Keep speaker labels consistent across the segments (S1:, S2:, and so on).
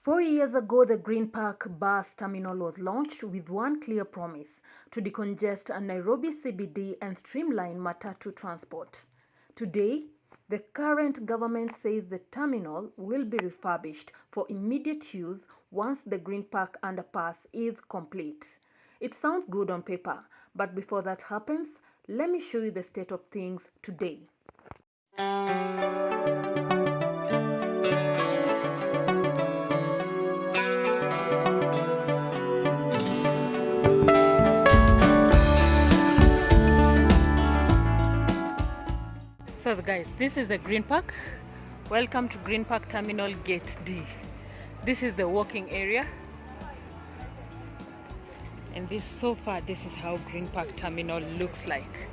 S1: 4 years ago, the Green Park bus terminal was launched with one clear promise: to decongest Nairobi CBD and streamline Matatu transport. Today, the current government says the terminal will be refurbished for immediate use once the Green Park Underpass is complete. It sounds good on paper, but before that happens, let me show you the state of things today. So guys, this is the Green Park. Welcome to Green Park Terminal Gate D. This is the walking area. And so far, this is how Green Park Terminal looks like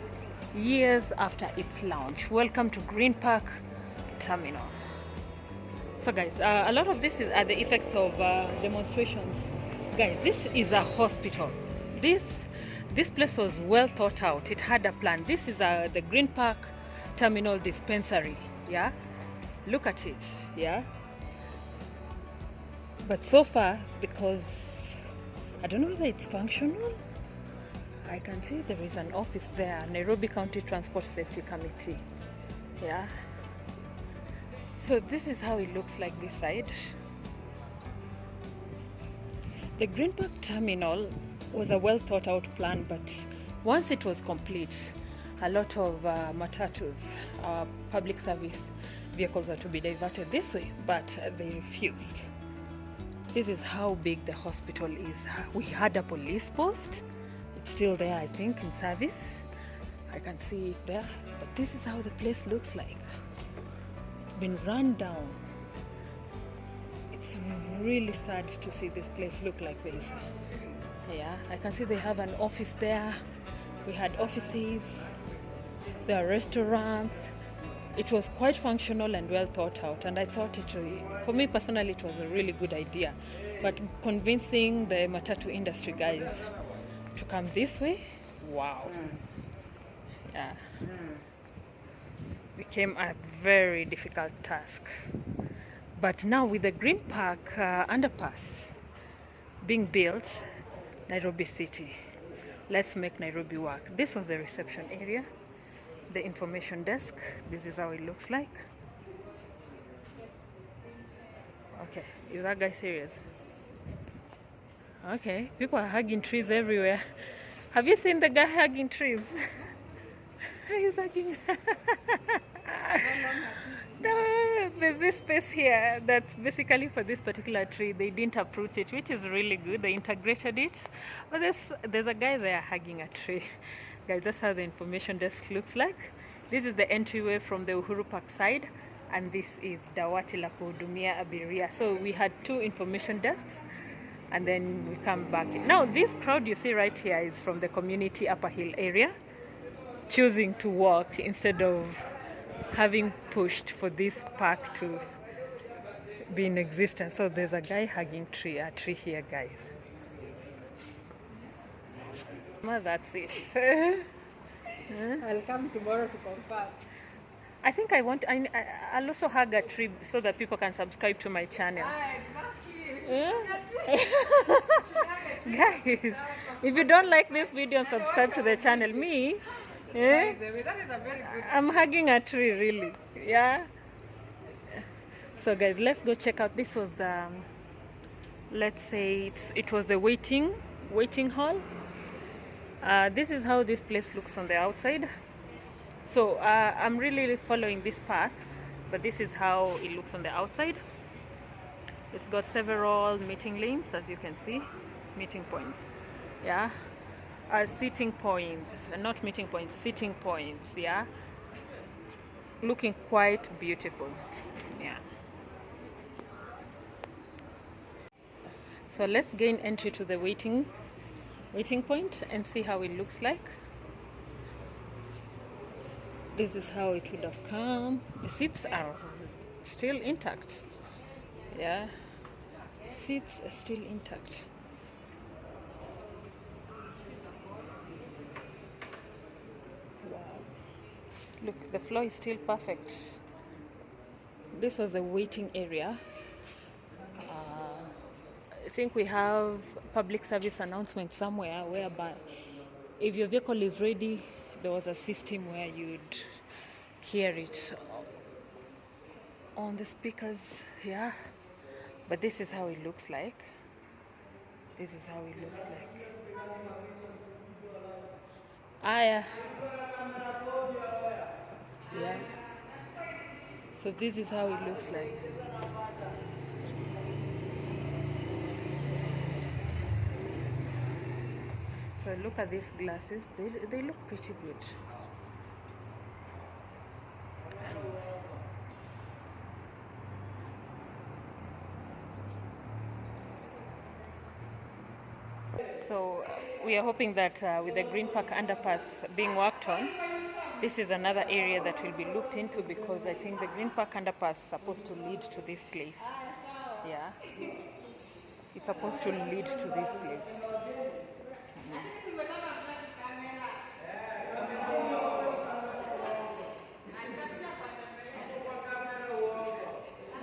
S1: years after its launch. Welcome to Green Park Terminal. So guys, a lot of this are the effects of demonstrations. Guys, this is a hospital. This place was well thought out. It had a plan. This is the Green Park Terminal dispensary. Yeah, look at it. Yeah, but so far, because I don't know whether it's functional, I can see there is an office there, Nairobi County Transport Safety Committee. Yeah, so this is how it looks like this side. The Green Park Terminal was a well thought out plan, but once it was complete, a lot of Matatus, public service vehicles are to be diverted this way, but they refused. This is how big the hospital is. We had a police post. It's still there, I think, in service. I can see it there. But this is how the place looks like. It's been run down. It's really sad to see this place look like this. Yeah, I can see they have an office there. We had offices. There are restaurants. It was quite functional and well thought out, and I thought for me personally, it was a really good idea. But convincing the Matatu industry guys to come this way, wow, yeah, became a very difficult task. But now with the Green Park Underpass being built, Nairobi City, let's make Nairobi work. This was the reception area. The information desk, this is how it looks like. Okay, is that guy serious? Okay, people are hugging trees everywhere. Have you seen the guy hugging trees? He's hugging. No, there's this space here that's basically for this particular tree. They didn't uproot it, which is really good. They integrated it. But there's a guy there hugging a tree. Guys, that's how the information desk looks like. This is the entryway from the Uhuru Park side, and this is dawati la kuhudumia abiria. So we had two information desks, and then we come back. Now this crowd you see right here is from the community Upper Hill area, choosing to walk instead of having pushed for this park to be in existence. So there's a guy hugging a tree here, guys. Well, that's it.
S2: I'll come tomorrow to confirm.
S1: I think I'll also hug a tree so that people can subscribe to my channel. Guys, if you don't like this video, subscribe to the channel. Me,
S2: That is a very good.
S1: I'm hugging a tree, really. Yeah. So guys, let's go check out. This was the, let's say it was the waiting hall. This is how this place looks on the outside. So I'm really following this path, but this is how it looks on the outside. It's got several meeting lanes, as you can see, meeting points. Yeah, sitting points, not meeting points, sitting points. Yeah, looking quite beautiful. Yeah. So let's gain entry to the waiting point and see how it looks like. This is how it would have come. The seats are still intact. Yeah, seats are still intact. Wow, look, the floor is still perfect. This was the waiting area. I think we have public service announcement somewhere whereby if your vehicle is ready, there was a system where you'd hear it on the speakers. Yeah, but this is how it looks like. This is how it looks like. Yeah. Yeah. So this is how it looks like. So look at these glasses. They look pretty good. So we are hoping that with the Green Park Underpass being worked on, this is another area that will be looked into, because I think the Green Park Underpass is supposed to lead to this place. Yeah, it's supposed to lead to this place.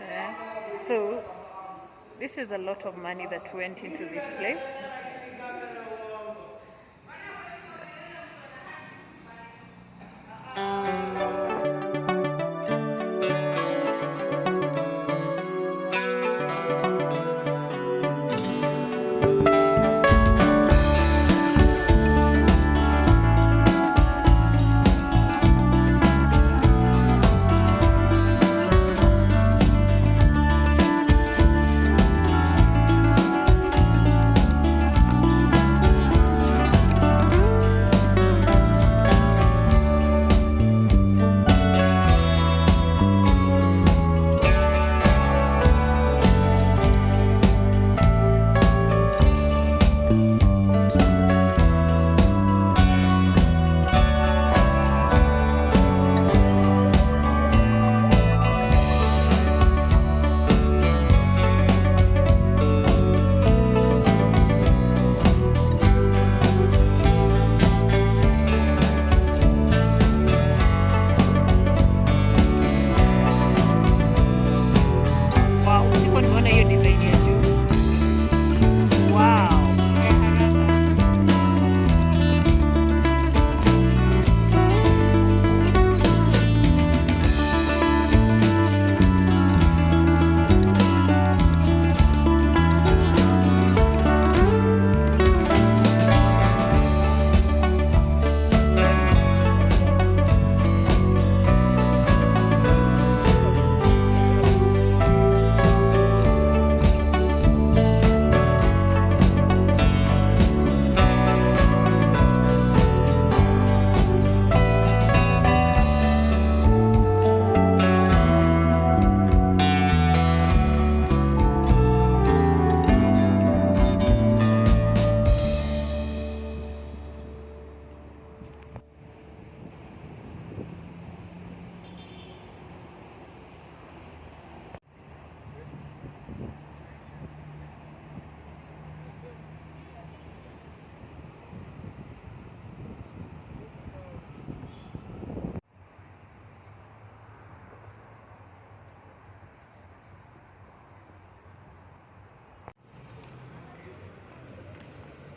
S1: Yeah. So this is a lot of money that went into this place.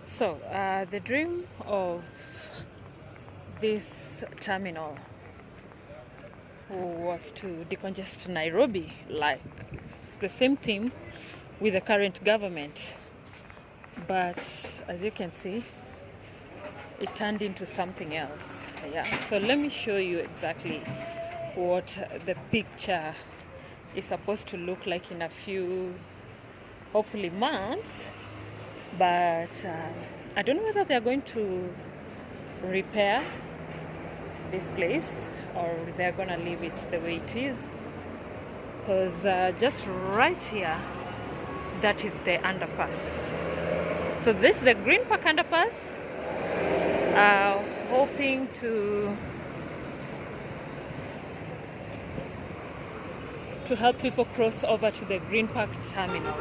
S1: So the dream of this terminal was to decongest Nairobi, like the same thing with the current government. But as you can see, it turned into something else. Yeah, so let me show you exactly what the picture is supposed to look like in a few, hopefully, months. But I don't know whether they're going to repair this place or they're going to leave it the way it is. Because just right here, that is the underpass. So this is the Green Park Underpass. Hoping to help people cross over to the Green Park terminal.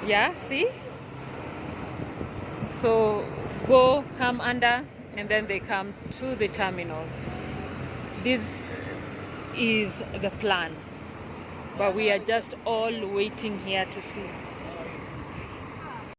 S1: Yeah, see? So come under, and then they come to the terminal. This is the plan, but we are just all waiting here to see